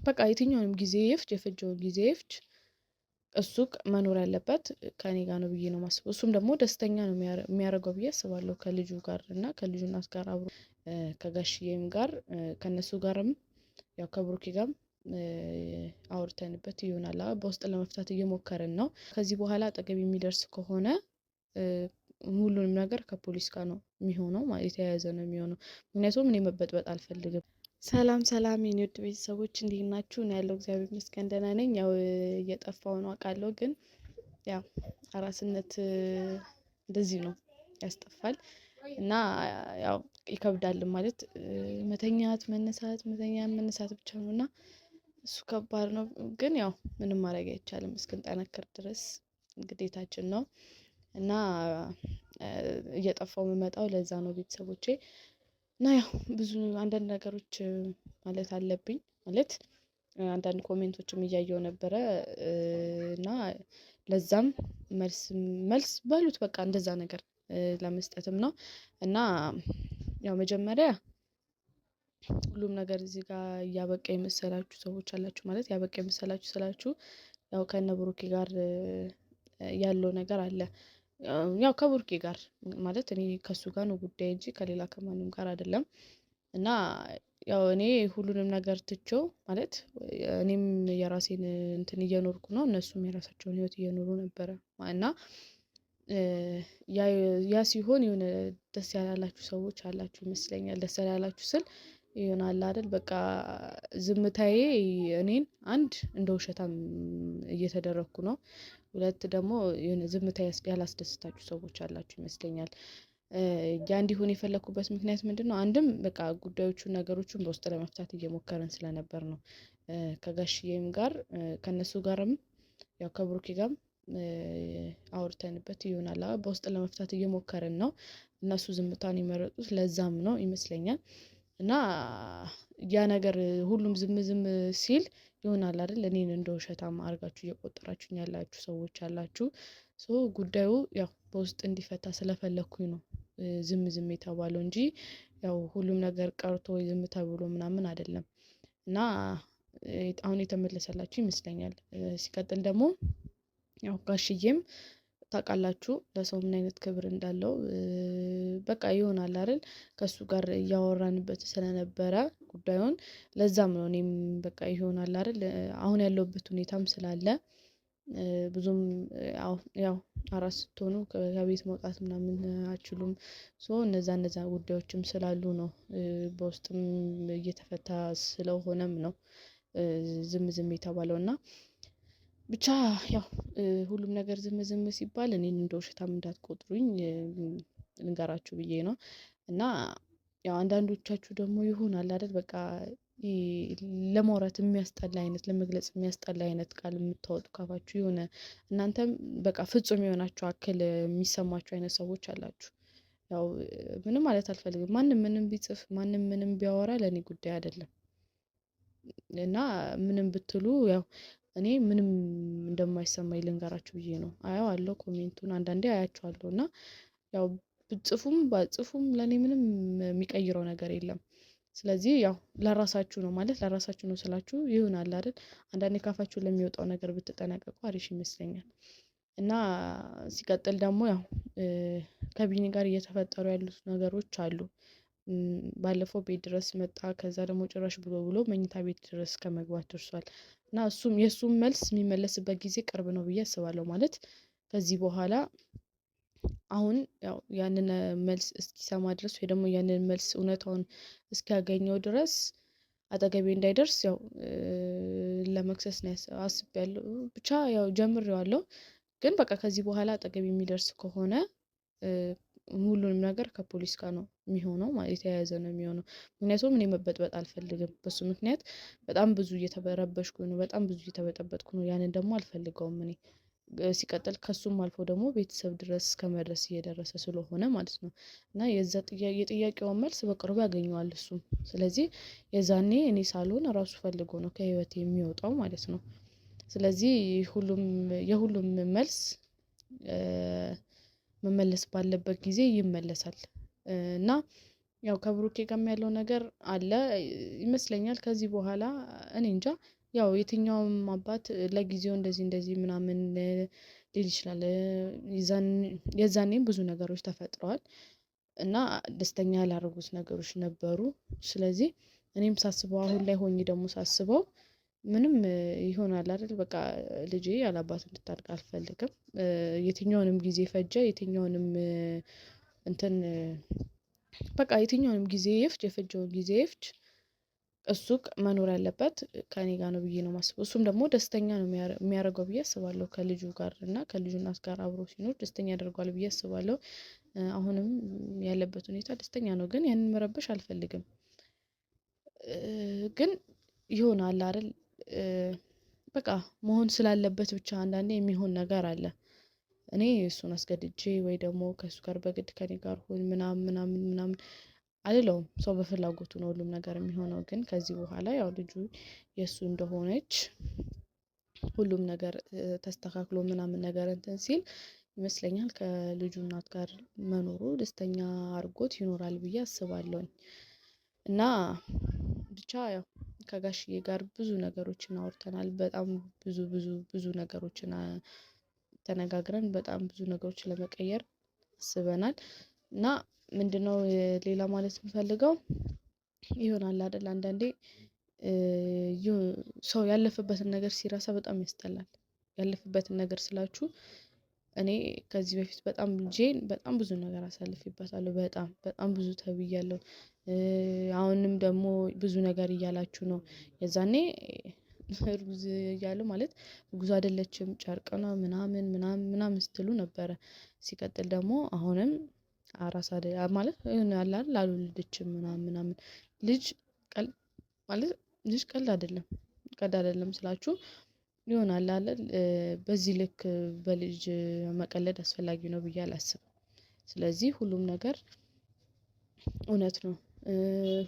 በቃ የትኛውንም ጊዜ ይፍጅ የፈጀውን ጊዜ ይፍጅ እሱ መኖር ያለበት ከኔ ጋር ነው ብዬ ነው ማስበው። እሱም ደግሞ ደስተኛ ነው የሚያደርገው ብዬ አስባለሁ ከልጁ ጋር እና ከልጁ እናት ጋር አብሮ ከጋሽዬም ጋር ከነሱ ጋርም ያው ከብሩኬ ጋርም አውርተንበት ይሆናል። በውስጥ ለመፍታት እየሞከርን ነው። ከዚህ በኋላ አጠገብ የሚደርስ ከሆነ ሁሉንም ነገር ከፖሊስ ጋር ነው የሚሆነው ማለት የተያያዘ ነው የሚሆነው። ምክንያቱም እኔ መበጥበጥ አልፈልግም። ሰላም ሰላም የኔ ውድ ቤተሰቦች እንዴት ናችሁ? እኔ ያለው እግዚአብሔር ይመስገን ደህና ነኝ። ያው እየጠፋው ነው አውቃለሁ፣ ግን ያው አራስነት እንደዚህ ነው ያስጠፋል እና ያው ይከብዳል ማለት መተኛት መነሳት ብቻ ነውና እሱ ከባድ ነው። ግን ያው ምንም ማድረግ አይቻልም፣ እስክንጠነክር ድረስ ግዴታችን ነው እና እየጠፋው የምመጣው ለዛ ነው ቤተሰቦቼ። እና ያው ብዙ አንዳንድ ነገሮች ማለት አለብኝ ማለት አንዳንድ ኮሜንቶችም እያየው ነበረ እና ለዛም መልስ በሉት በቃ እንደዛ ነገር ለመስጠትም ነው። እና ያው መጀመሪያ ሁሉም ነገር እዚህ ጋር ያበቃ የመሰላችሁ ሰዎች አላችሁ፣ ማለት ያበቃ የመሰላችሁ ስላችሁ ያው ከነ ብሩኬ ጋር ያለው ነገር አለ። ያው ከብሩኬ ጋር ማለት እኔ ከሱ ጋር ነው ጉዳይ እንጂ ከሌላ ከማንም ጋር አይደለም። እና ያው እኔ ሁሉንም ነገር ትቼው ማለት እኔም የራሴን እንትን እየኖርኩ ነው፣ እነሱም የራሳቸውን ህይወት እየኖሩ ነበረ እና ያ ሲሆን የሆነ ደስ ያላላችሁ ሰዎች አላችሁ ይመስለኛል። ደስ ያላላችሁ ስል ይሆናል አይደል በቃ ዝምታዬ እኔን አንድ እንደ ውሸታም እየተደረኩ ነው፣ ሁለት ደግሞ የሆነ ዝምታዬ ያላስደስታችሁ ሰዎች አላችሁ ይመስለኛል። ያ እንዲሆን የፈለኩበት ምክንያት ምንድነው? አንድም በቃ ጉዳዮቹን ነገሮችን በውስጥ ለመፍታት እየሞከርን ስለነበር ነው። ከጋሽዬም ጋር ከነሱ ጋርም ያው ከብሩኬ ጋርም አውርተንበት ይሆናል። በውስጥ ለመፍታት እየሞከርን ነው። እነሱ ዝምታን የመረጡት ለዛም ነው ይመስለኛል። እና ያ ነገር ሁሉም ዝም ሲል ይሆናል አይደል እኔን እንደ ውሸታም አድርጋችሁ እየቆጠራችሁኝ ያላችሁ ሰዎች አላችሁ። ጉዳዩ ያው በውስጥ እንዲፈታ ስለፈለኩኝ ነው ዝም የተባለው እንጂ ያው ሁሉም ነገር ቀርቶ ዝም ተብሎ ምናምን አይደለም። እና አሁን የተመለሰላችሁ ይመስለኛል። ሲቀጥል ደግሞ ያው ጋሽዬም ታውቃላችሁ ለሰው ምን አይነት ክብር እንዳለው በቃ ይሆናል አይደል ከሱ ጋር እያወራንበት ስለነበረ ጉዳዩን ለዛም ነው እኔም በቃ ይሆናል አይደል አሁን ያለውበት ሁኔታም ስላለ ብዙም ያው አራስ ስትሆኑ ከቤት መውጣት ምናምን አትችሉም። እነዛ ጉዳዮችም ስላሉ ነው በውስጥም እየተፈታ ስለሆነም ነው ዝም የተባለውና ብቻ ያው ሁሉም ነገር ዝም ሲባል እኔን እንደ ውሸታም እንዳትቆጥሩኝ ልንገራችሁ ብዬ ነው። እና ያው አንዳንዶቻችሁ ደግሞ ይሆናል አይደል በቃ ለማውራት የሚያስጠላ አይነት ለመግለጽ የሚያስጠላ አይነት ቃል የምታወጡ ካፋችሁ የሆነ እናንተም በቃ ፍጹም የሆናችሁ አክል የሚሰማችሁ አይነት ሰዎች አላችሁ። ያው ምንም ማለት አልፈልግም፣ ማንም ምንም ቢጽፍ ማንም ምንም ቢያወራ ለኔ ጉዳይ አይደለም። እና ምንም ብትሉ ያው እኔ ምንም እንደማይሰማኝ ልንገራችሁ ብዬ ነው። አየዋለሁ ኮሜንቱን አንዳንዴ አያቸዋለሁ እና ያው ብጽፉም ባጽፉም ለኔ ምንም የሚቀይረው ነገር የለም። ስለዚህ ያው ለራሳችሁ ነው ማለት ለራሳችሁ ነው ስላችሁ ይሆናል አይደል አንዳንዴ ካፋችሁ ለሚወጣው ነገር ብትጠነቀቁ አሪፍ ይመስለኛል። እና ሲቀጥል ደግሞ ያው ከቢኒ ጋር እየተፈጠሩ ያሉት ነገሮች አሉ። ባለፈው ቤት ድረስ መጣ፣ ከዛ ደግሞ ጭራሽ ብሎ መኝታ ቤት ድረስ ከመግባት ደርሷል። እና የእሱም መልስ የሚመለስበት ጊዜ ቅርብ ነው ብዬ አስባለሁ። ማለት ከዚህ በኋላ አሁን ያው ያንን መልስ እስኪሰማ ድረስ ወይ ደግሞ ያንን መልስ እውነታውን እስኪያገኘው ድረስ አጠገቤ እንዳይደርስ ያው ለመክሰስ ነው አስቤያለሁ። ብቻ ያው ጀምሬዋለሁ፣ ግን በቃ ከዚህ በኋላ አጠገቤ የሚደርስ ከሆነ ሁሉንም ነገር ከፖሊስ ጋር ነው የሚሆነው ማለት የተያያዘ ነው የሚሆነው። ምክንያቱም እኔ መበጥበጥ አልፈልግም። በሱ ምክንያት በጣም ብዙ እየተበረበሽኩ ነው፣ በጣም ብዙ እየተበጠበጥኩ ነው። ያንን ደግሞ አልፈልገውም እኔ። ሲቀጥል ከሱም አልፎ ደግሞ ቤተሰብ ድረስ ከመድረስ እየደረሰ ስለሆነ ማለት ነው። እና የጥያቄውን መልስ በቅርቡ ያገኘዋል እሱም። ስለዚህ የዛኔ እኔ ሳልሆን ራሱ ፈልጎ ነው ከህይወት የሚወጣው ማለት ነው። ስለዚህ የሁሉም መልስ መመለስ ባለበት ጊዜ ይመለሳል። እና ያው ከብሩኬ ጋርም ያለው ነገር አለ ይመስለኛል። ከዚህ በኋላ እኔ እንጃ ያው የትኛውም አባት ለጊዜው እንደዚህ ምናምን ሊል ይችላል። የዛኔም ብዙ ነገሮች ተፈጥረዋል እና ደስተኛ ያላደረጉት ነገሮች ነበሩ። ስለዚህ እኔም ሳስበው አሁን ላይ ሆኜ ደግሞ ሳስበው ምንም ይሆናል አይደል በቃ ልጄ ያላባት እንድታድግ አልፈልግም። የትኛውንም ጊዜ ፈጀ የትኛውንም እንትን በቃ የትኛውንም ጊዜ ይፍጅ የፈጀውን ጊዜ ይፍጅ እሱ መኖር ያለበት ከኔ ጋር ነው ብዬ ነው የማስበው። እሱም ደግሞ ደስተኛ ነው የሚያደርገው ብዬ አስባለሁ። ከልጁ ጋር እና ከልጁ እናት ጋር አብሮ ሲኖር ደስተኛ ያደርገዋል ብዬ አስባለሁ። አሁንም ያለበት ሁኔታ ደስተኛ ነው፣ ግን ያንን መረበሽ አልፈልግም። ግን ይሆናል አይደል በቃ መሆን ስላለበት ብቻ አንዳንዴ የሚሆን ነገር አለ። እኔ እሱን አስገድጄ ወይ ደግሞ ከእሱ ጋር በግድ ከኔ ጋር ሁን ምናምን አልለውም። ሰው በፍላጎቱ ነው ሁሉም ነገር የሚሆነው። ግን ከዚህ በኋላ ያው ልጁ የእሱ እንደሆነች ሁሉም ነገር ተስተካክሎ ምናምን ነገር እንትን ሲል ይመስለኛል ከልጁ እናት ጋር መኖሩ ደስተኛ አድርጎት ይኖራል ብዬ አስባለሁኝ። እና ብቻ ያው ከጋሽዬ ጋር ብዙ ነገሮችን አውርተናል። በጣም ብዙ ነገሮችን ተነጋግረን በጣም ብዙ ነገሮችን ለመቀየር አስበናል። እና ምንድነው ሌላ ማለት የምፈልገው ይሆናል አይደል አንዳንዴ ሰው ያለፈበትን ነገር ሲረሳ በጣም ያስጠላል። ያለፈበትን ነገር ስላችሁ እኔ ከዚህ በፊት በጣም ልጄን በጣም ብዙ ነገር አሳልፌበታለሁ። በጣም ብዙ ተብያለሁ። አሁንም ደግሞ ብዙ ነገር እያላችሁ ነው። የዛኔ እርጉዝ እያሉ ማለት እርጉዝ አይደለችም ጨርቅ ነው ምናምን ስትሉ ነበረ። ሲቀጥል ደግሞ አሁንም አራስ ማለት ያለ አይደል አልወለደችም ምናምን ልጅ ማለት ልጅ ቀልድ አይደለም ስላችሁ ይሆናል አይደል በዚህ ልክ በልጅ መቀለድ አስፈላጊ ነው ብዬ አላስብም። ስለዚህ ሁሉም ነገር እውነት ነው።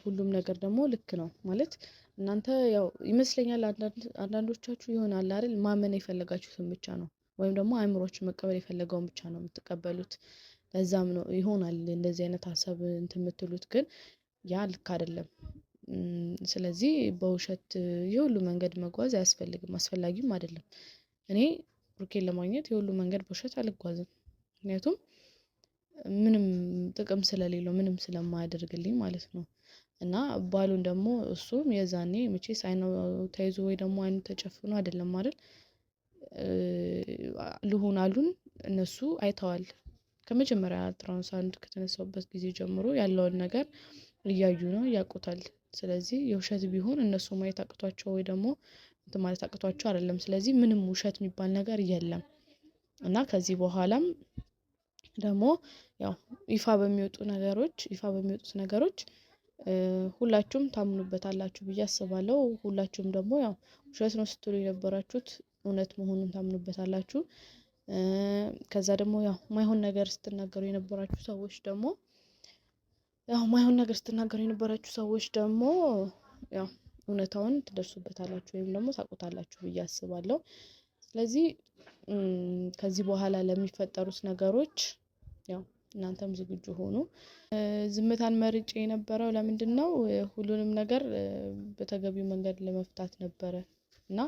ሁሉም ነገር ደግሞ ልክ ነው ማለት እናንተ ያው ይመስለኛል አንዳንዶቻችሁ ይሆናል አይደል ማመን የፈለጋችሁትን ብቻ ነው ወይም ደግሞ አእምሮአችሁ መቀበል የፈለገውን ብቻ ነው የምትቀበሉት። ለዛም ነው ይሆናል እንደዚህ አይነት ሀሳብ እንትን የምትሉት፣ ግን ያ ልክ አይደለም። ስለዚህ በውሸት የሁሉ መንገድ መጓዝ አያስፈልግም፣ አስፈላጊም አይደለም። እኔ ብሩኬን ለማግኘት የሁሉ መንገድ በውሸት አልጓዝም። ምክንያቱም ምንም ጥቅም ስለሌለው ምንም ስለማያደርግልኝ ማለት ነው። እና ባሉን ደግሞ እሱም የዛኔ መቼስ አይኑ ተይዞ ወይ ደግሞ አይኑ ተጨፍኖ አይደለም አይደል ልሁን አሉን እነሱ አይተዋል። ከመጀመሪያ ትራንሳንድ ከተነሳውበት ጊዜ ጀምሮ ያለውን ነገር እያዩ ነው፣ ያውቁታል። ስለዚህ የውሸት ቢሆን እነሱ ማየት አቅቷቸው ወይ ደግሞ እንትን ማለት አቅቷቸው አይደለም። ስለዚህ ምንም ውሸት የሚባል ነገር የለም። እና ከዚህ በኋላም ደግሞ ያው ይፋ በሚወጡት ነገሮች ሁላችሁም ታምኑበታላችሁ ብዬ አስባለሁ። ሁላችሁም ደግሞ ያው ውሸት ነው ስትሉ የነበራችሁት እውነት መሆኑን ታምኑበታላችሁ። ከዛ ደግሞ ያው ማይሆን ነገር ስትናገሩ የነበራችሁ ሰዎች ደግሞ ያው እውነታውን ትደርሱበታላችሁ ወይም ደግሞ ታውቁታላችሁ ብዬ አስባለሁ። ስለዚህ ከዚህ በኋላ ለሚፈጠሩት ነገሮች ያው እናንተም ዝግጁ ሆኑ። ዝምታን መርጬ የነበረው ለምንድን ነው? ሁሉንም ነገር በተገቢው መንገድ ለመፍታት ነበረ እና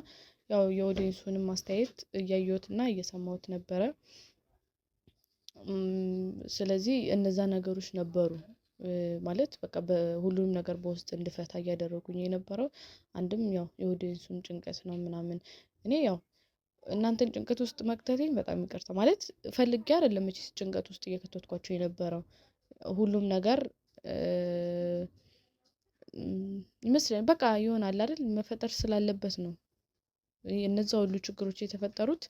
ያው የኦዲየንሱንም አስተያየት እያየሁትና እየሰማሁት ነበረ። ስለዚህ እነዛ ነገሮች ነበሩ ማለት በቃ በሁሉንም ነገር በውስጥ እንድፈታ እያደረጉኝ የነበረው አንድም ያው የኦዲየንሱን ጭንቀት ነው ምናምን። እኔ ያው እናንተን ጭንቀት ውስጥ መክተቴኝ በጣም ይቅርታ ማለት ፈልጌ አይደለም መቼስ ጭንቀት ውስጥ እየከተትኳቸው የነበረው ሁሉም ነገር ይመስለኛል በቃ ይሆናል አይደል መፈጠር ስላለበት ነው። እነዛ ሁሉ ችግሮች የተፈጠሩት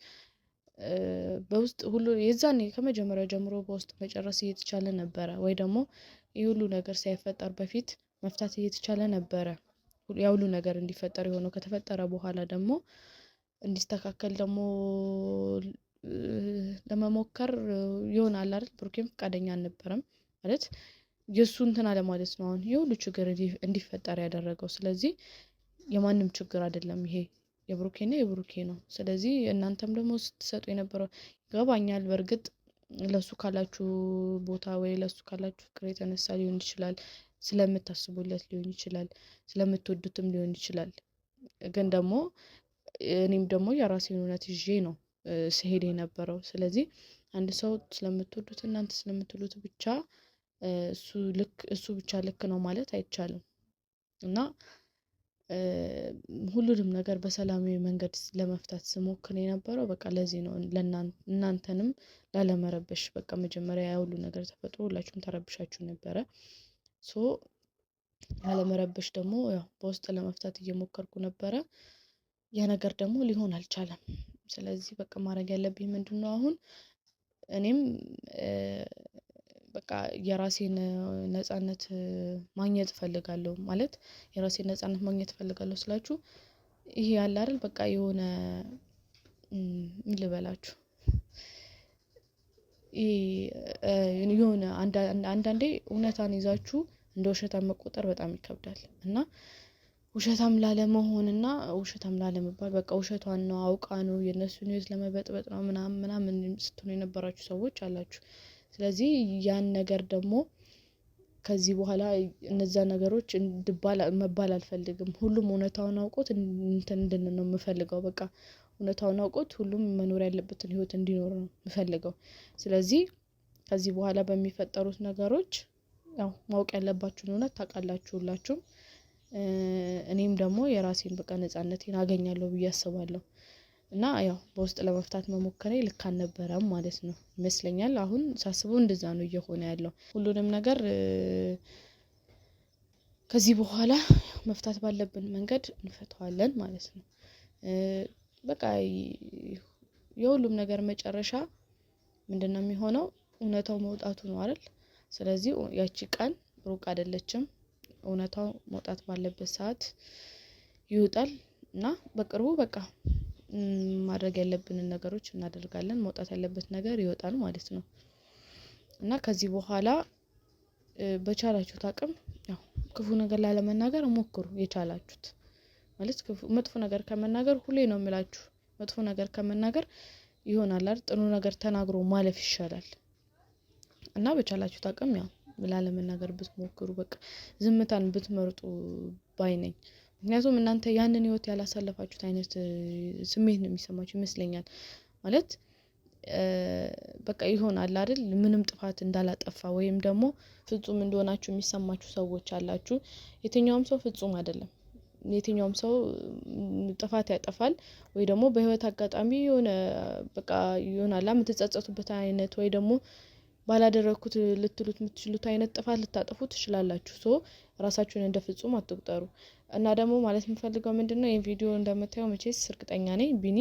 በውስጥ ሁሉ የዛኔ ከመጀመሪያው ጀምሮ በውስጥ መጨረስ እየተቻለ ነበረ ወይ ደግሞ ይህ ሁሉ ነገር ሳይፈጠር በፊት መፍታት እየተቻለ ነበረ። ያ ሁሉ ነገር እንዲፈጠር የሆነው ከተፈጠረ በኋላ ደግሞ እንዲስተካከል ደግሞ ለመሞከር ይሆናል አይደል ብሩኬም ፈቃደኛ አልነበረም ማለት የሱ እንትን አለ ማለት ነው። አሁን የሁሉ ችግር እንዲፈጠር ያደረገው ስለዚህ የማንም ችግር አይደለም ይሄ የብሩኬ ነው። ስለዚህ እናንተም ደግሞ ስትሰጡ የነበረው ይገባኛል። በእርግጥ ለሱ ካላችሁ ቦታ ወይ ለሱ ካላችሁ ፍቅር የተነሳ ሊሆን ይችላል፣ ስለምታስቡለት ሊሆን ይችላል፣ ስለምትወዱትም ሊሆን ይችላል። ግን ደግሞ እኔም ደግሞ የራሴን እውነት ይዤ ነው ስሄድ የነበረው። ስለዚህ አንድ ሰው ስለምትወዱት እናንተ ስለምትሉት ብቻ እሱ ብቻ ልክ ነው ማለት አይቻልም። እና ሁሉንም ነገር በሰላማዊ መንገድ ለመፍታት ስሞክር የነበረው በቃ ለዚህ ነው፣ እናንተንም ላለመረበሽ። በቃ መጀመሪያ ያ ሁሉ ነገር ተፈጥሮ ሁላችሁም ተረብሻችሁ ነበረ። ሶ ላለመረበሽ ደግሞ ያው በውስጥ ለመፍታት እየሞከርኩ ነበረ። ያ ነገር ደግሞ ሊሆን አልቻለም። ስለዚህ በቃ ማድረግ ያለብኝ ምንድነው አሁን እኔም በቃ የራሴን ነፃነት ማግኘት እፈልጋለሁ። ማለት የራሴን ነፃነት ማግኘት እፈልጋለሁ ስላችሁ ይሄ ያለ አይደል በቃ የሆነ ምን ልበላችሁ፣ የሆነ አንዳንዴ እውነታን ይዛችሁ እንደ ውሸታም መቆጠር በጣም ይከብዳል። እና ውሸታም ላለመሆንና ውሸታም ላለመባል በቃ ውሸቷን ነው አውቃ ነው የነሱን ህይወት ለመበጥበጥ ነው ምናምን ስትሆኑ የነበራችሁ ሰዎች አላችሁ። ስለዚህ ያን ነገር ደግሞ ከዚህ በኋላ እነዛ ነገሮች መባል አልፈልግም። ሁሉም እውነታውን አውቆት እንትን ነው የምፈልገው። በቃ እውነታውን አውቆት ሁሉም መኖር ያለበትን ህይወት እንዲኖር ነው የምፈልገው። ስለዚህ ከዚህ በኋላ በሚፈጠሩት ነገሮች ያው ማወቅ ያለባችሁን እውነት ታውቃላችሁ ሁላችሁም። እኔም ደግሞ የራሴን በቃ ነፃነቴን አገኛለሁ ብዬ አስባለሁ። እና ያው በውስጥ ለመፍታት መሞከሬ ልክ አልነበረም ማለት ነው ይመስለኛል። አሁን ሳስበው እንደዛ ነው እየሆነ ያለው። ሁሉንም ነገር ከዚህ በኋላ መፍታት ባለብን መንገድ እንፈታዋለን ማለት ነው። በቃ የሁሉም ነገር መጨረሻ ምንድነው የሚሆነው? እውነታው መውጣቱ ነው አይደል? ስለዚህ ያቺ ቀን ሩቅ አይደለችም። እውነታው መውጣት ባለበት ሰዓት ይወጣል እና በቅርቡ በቃ ማድረግ ያለብንን ነገሮች እናደርጋለን። መውጣት ያለበት ነገር ይወጣል ማለት ነው። እና ከዚህ በኋላ በቻላችሁት አቅም ያው ክፉ ነገር ላለመናገር ሞክሩ። የቻላችሁት ማለት መጥፎ ነገር ከመናገር ሁሌ ነው የምላችሁ፣ መጥፎ ነገር ከመናገር ይሆናል አይደል ጥሩ ነገር ተናግሮ ማለፍ ይሻላል። እና በቻላችሁት አቅም ያው ላለመናገር ብትሞክሩ፣ በቃ ዝምታን ብትመርጡ ባይ ነኝ። ምክንያቱም እናንተ ያንን ህይወት ያላሳለፋችሁት አይነት ስሜት ነው የሚሰማችሁ ይመስለኛል። ማለት በቃ ይሆናል አይደል ምንም ጥፋት እንዳላጠፋ ወይም ደግሞ ፍጹም እንደሆናችሁ የሚሰማችሁ ሰዎች አላችሁ። የትኛውም ሰው ፍጹም አይደለም። የትኛውም ሰው ጥፋት ያጠፋል ወይ ደግሞ በህይወት አጋጣሚ የሆነ በቃ ይሆናል የምትጸጸቱበት አይነት ወይ ደግሞ ባላደረኩት ልትሉት የምትችሉት አይነት ጥፋት ልታጠፉ ትችላላችሁ። ሶ ራሳችሁን እንደ ፍጹም አትቁጠሩ። እና ደግሞ ማለት የምፈልገው ምንድነው ይሄን ቪዲዮ እንደምታዩ መቼስ እርግጠኛ ነኝ ቢኒ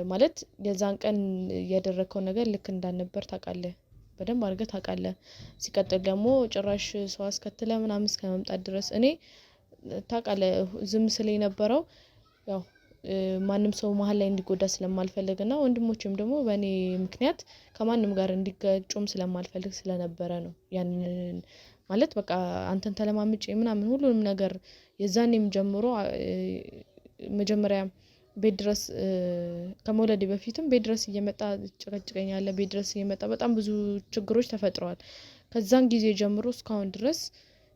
ማለት የዛን ቀን ያደረከው ነገር ልክ እንዳልነበር ታውቃለህ፣ በደንብ አድርገህ ታውቃለህ። ሲቀጥል ደግሞ ጭራሽ ሰው አስከትለ ምናምን እስከመምጣት ድረስ እኔ ታውቃለህ ዝም ስለ የነበረው ያው ማንም ሰው መሀል ላይ እንዲጎዳ ስለማልፈልግና ወንድሞቼም ደግሞ በእኔ ምክንያት ከማንም ጋር እንዲጋጩም ስለማልፈልግ ስለነበረ ነው። ያንን ማለት በቃ አንተን ተለማምጬ ምናምን ሁሉንም ነገር የዛኔም ጀምሮ መጀመሪያ ቤት ድረስ ከመውለዴ በፊትም ቤት ድረስ እየመጣ ጭቅጭቀኛል። ቤት ድረስ እየመጣ በጣም ብዙ ችግሮች ተፈጥረዋል። ከዛን ጊዜ ጀምሮ እስካሁን ድረስ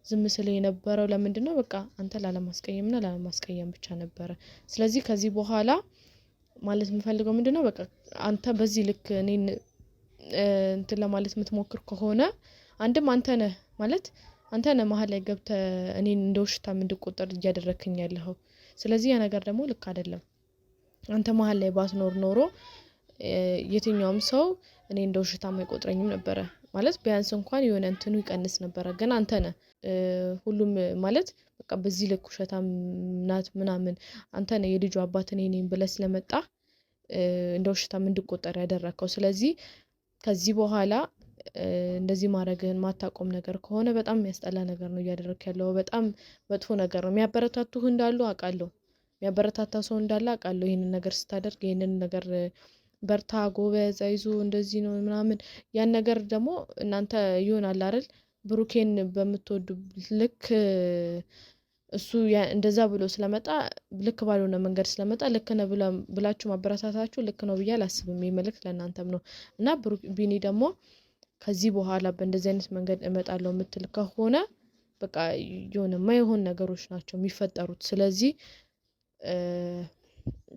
ዝም ስለ የነበረው ለምንድነው? በቃ አንተ ላለማስቀየምና ላለማስቀየም ብቻ ነበረ። ስለዚህ ከዚህ በኋላ ማለት የምፈልገው ምንድነው? በቃ አንተ በዚህ ልክ እኔን እንትን ለማለት የምትሞክር ከሆነ አንድም አንተ ነህ ማለት አንተ ነህ መሀል ላይ ገብተህ እኔን እንደ ውሽታም እንድቆጠር እያደረክኝ ያለኸው። ስለዚህ ያ ነገር ደግሞ ልክ አይደለም። አንተ መሀል ላይ ባትኖር ኖሮ የትኛውም ሰው እኔ እንደ ውሽታም አይቆጥረኝም ነበረ። ማለት ቢያንስ እንኳን የሆነ እንትኑ ይቀንስ ነበረ። ግን አንተ ነህ ሁሉም ማለት በቃ በዚህ ልክ ውሸታም ናት ምናምን አንተ ነህ የልጁ አባት እኔ ነኝ ብለህ ስለመጣ እንደ ውሽታም እንድቆጠር ያደረከው። ስለዚህ ከዚህ በኋላ እንደዚህ ማድረግህን ማታቆም ነገር ከሆነ በጣም የሚያስጠላ ነገር ነው እያደረክ ያለው። በጣም መጥፎ ነገር ነው። የሚያበረታቱህ እንዳሉ አውቃለሁ። የሚያበረታታ ሰው እንዳለ አውቃለሁ። ይሄንን ነገር ስታደርግ ይሄንን ነገር በርታ ጎበዝ አይዞህ እንደዚህ ነው ምናምን ያን ነገር ደግሞ እናንተ ይሆናል አይደል ብሩኬን በምትወዱ ልክ እሱ እንደዛ ብሎ ስለመጣ ልክ ባልሆነ መንገድ ስለመጣ ልክ ነው ብላችሁ ማበረታታችሁ ልክ ነው ብዬ አላስብም። መልእክት ለእናንተም ነው እና ቢኒ ደግሞ ከዚህ በኋላ በእንደዚህ አይነት መንገድ እመጣለሁ የምትል ከሆነ በቃ የሆነ የማይሆን ነገሮች ናቸው የሚፈጠሩት። ስለዚህ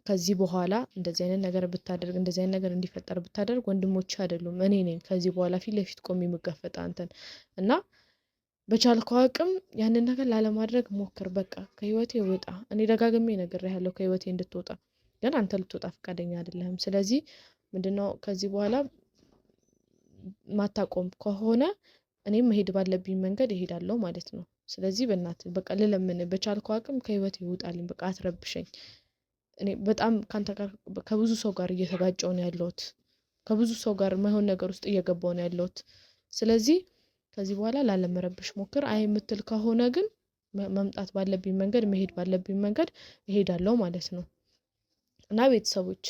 ከዚህ በኋላ እንደዚህ አይነት ነገር ብታደርግ እንደዚህ አይነት ነገር እንዲፈጠር ብታደርግ ወንድሞች አይደሉም እኔ ነኝ ከዚህ በኋላ ፊት ለፊት ቆሜ የምጋፈጥ አንተን እና በቻልከው አቅም ያንን ነገር ላለማድረግ ሞክር። በቃ ከህይወቴ ውጣ። እኔ ደጋግሜ ነግሬሃለሁ ከህይወቴ እንድትወጣ፣ ግን አንተ ልትወጣ ፈቃደኛ አይደለህም። ስለዚህ ምንድነው ከዚህ በኋላ ማታቆም ከሆነ እኔም መሄድ ባለብኝ መንገድ እሄዳለሁ ማለት ነው። ስለዚህ በእናትህ በቃ ልለምን፣ በቻልከው አቅም ከህይወቴ ውጣልኝ። በቃ አትረብሸኝ። እኔ በጣም ካንተ ጋር ከብዙ ሰው ጋር እየተጋጨሁ ነው ያለሁት። ከብዙ ሰው ጋር ማይሆን ነገር ውስጥ እየገባሁ ነው ያለሁት። ስለዚህ ከዚህ በኋላ ላለመረብሽ ሞክር። አይ የምትል ከሆነ ግን መምጣት ባለብኝ መንገድ መሄድ ባለብኝ መንገድ እሄዳለሁ ማለት ነው። እና ቤተሰቦች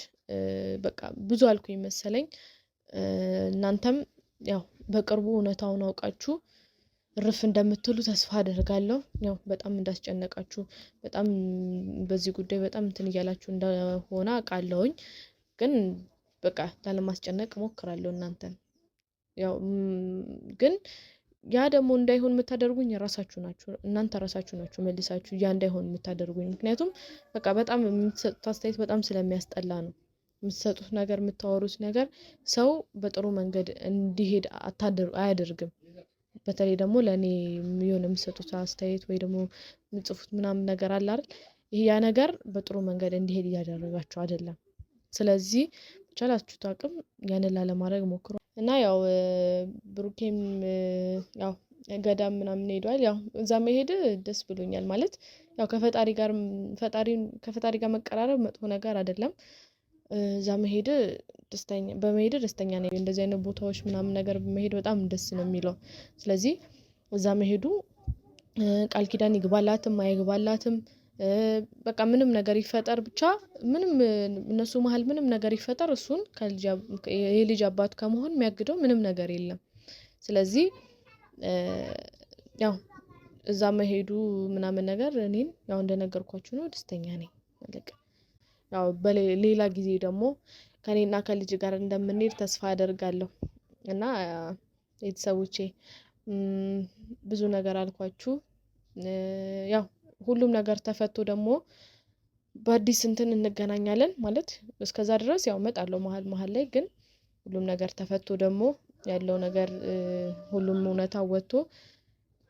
በቃ ብዙ አልኩኝ መሰለኝ። እናንተም ያው በቅርቡ እውነታውን አውቃችሁ እርፍ እንደምትሉ ተስፋ አደርጋለሁ። ያው በጣም እንዳስጨነቃችሁ በጣም በዚህ ጉዳይ በጣም እንትን እያላችሁ እንደሆነ አውቃለሁኝ። ግን በቃ ላለማስጨነቅ ሞክራለሁ እናንተን። ያው ግን ያ ደግሞ እንዳይሆን የምታደርጉኝ ራሳችሁ ናችሁ። እናንተ ራሳችሁ ናችሁ መልሳችሁ ያ እንዳይሆን የምታደርጉኝ። ምክንያቱም በቃ በጣም የምትሰጡት አስተያየት በጣም ስለሚያስጠላ ነው። የምትሰጡት ነገር የምታወሩት ነገር ሰው በጥሩ መንገድ እንዲሄድ አያደርግም። በተለይ ደግሞ ለእኔ የሆነ የምትሰጡት አስተያየት ወይ ደግሞ የምጽፉት ምናምን ነገር አለ አይደል? ይሄ ያ ነገር በጥሩ መንገድ እንዲሄድ እያደረጋችሁ አይደለም። ስለዚህ በቻላችሁት አቅም ያንን ላለማድረግ ሞክሩ። እና ያው ብሩኬም ያው ገዳም ምናምን ሄዷል። ያው እዛ መሄድ ደስ ብሎኛል። ማለት ያው ከፈጣሪ ጋር መቀራረብ መጥፎ ነገር አይደለም። እዛ መሄድ በመሄድ ደስተኛ ነኝ። እንደዚህ አይነት ቦታዎች ምናምን ነገር በመሄድ በጣም ደስ ነው የሚለው። ስለዚህ እዛ መሄዱ ቃል ኪዳን ይግባላትም አይግባላትም በቃ ምንም ነገር ይፈጠር ብቻ ምንም እነሱ መሀል ምንም ነገር ይፈጠር እሱን የልጅ አባት ከመሆን የሚያግደው ምንም ነገር የለም። ስለዚህ ያው እዛ መሄዱ ምናምን ነገር እኔን ያው እንደነገርኳችሁ ነው ደስተኛ ነኝ። ያው በሌላ ጊዜ ደግሞ ከኔና ከልጅ ጋር እንደምንሄድ ተስፋ አደርጋለሁ። እና ቤተሰቦቼ ብዙ ነገር አልኳችሁ። ያው ሁሉም ነገር ተፈቶ ደግሞ በአዲስ እንትን እንገናኛለን ማለት እስከዛ ድረስ ያው እመጣለሁ መሀል ላይ። ግን ሁሉም ነገር ተፈቶ ደግሞ ያለው ነገር ሁሉም እውነታ ወጥቶ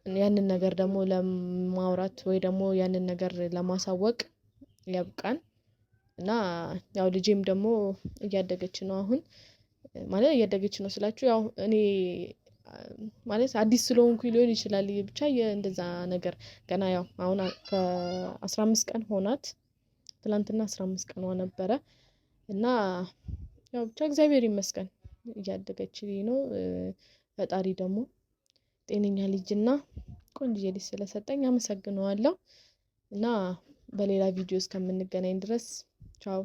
ያንን ነገር ደግሞ ለማውራት ወይ ደግሞ ያንን ነገር ለማሳወቅ ያብቃን። እና ያው ልጄም ደግሞ እያደገች ነው አሁን ማለት እያደገች ነው ስላችሁ ያው እኔ ማለት አዲስ ስለሆንኩ ሊሆን ይችላል ብቻ እንደዛ ነገር ገና ያው አሁን ከ15 ቀን ሆናት። ትላንትና 15 ቀኗ ነበረ። እና ያው ብቻ እግዚአብሔር ይመስገን እያደገች ነው። ፈጣሪ ደግሞ ጤነኛ ልጅና ቆንጆ ልጅ ስለሰጠኝ አመሰግነዋለሁ። እና በሌላ ቪዲዮ እስከምንገናኝ ድረስ ቻው።